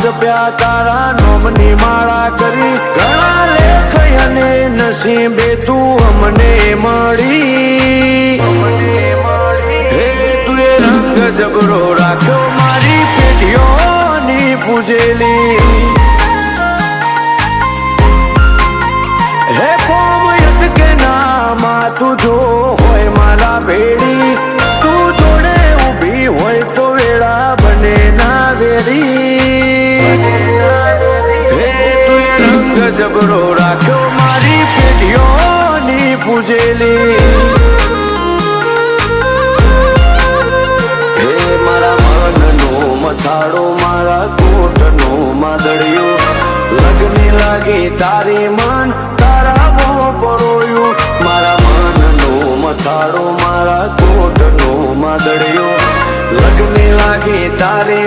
જપ્યા તારા નોમની માળા કરી ઘણા લેખ અને નસીબે તું અમને મળી હે તું એ રંગ જબરો રાખ્યો મારી પેઢીઓની પૂજેલી હે કોમયત કે નામાં તું જો હોય મારા ભેડી તું જોડે ઊભી હોય તો વેળા બને ના વેરી હે તું એ રંગ જબરો રાખ્યો મારી પેઢીઓની પૂજેલી હે મારા મનનો મથાળો મારા કોટનો માદળિયો લગને લાગે તારી મન તારા મોં પરોયું મારા મનનો મથાળો મારા કોટનો માદળિયો લગને લાગે તારે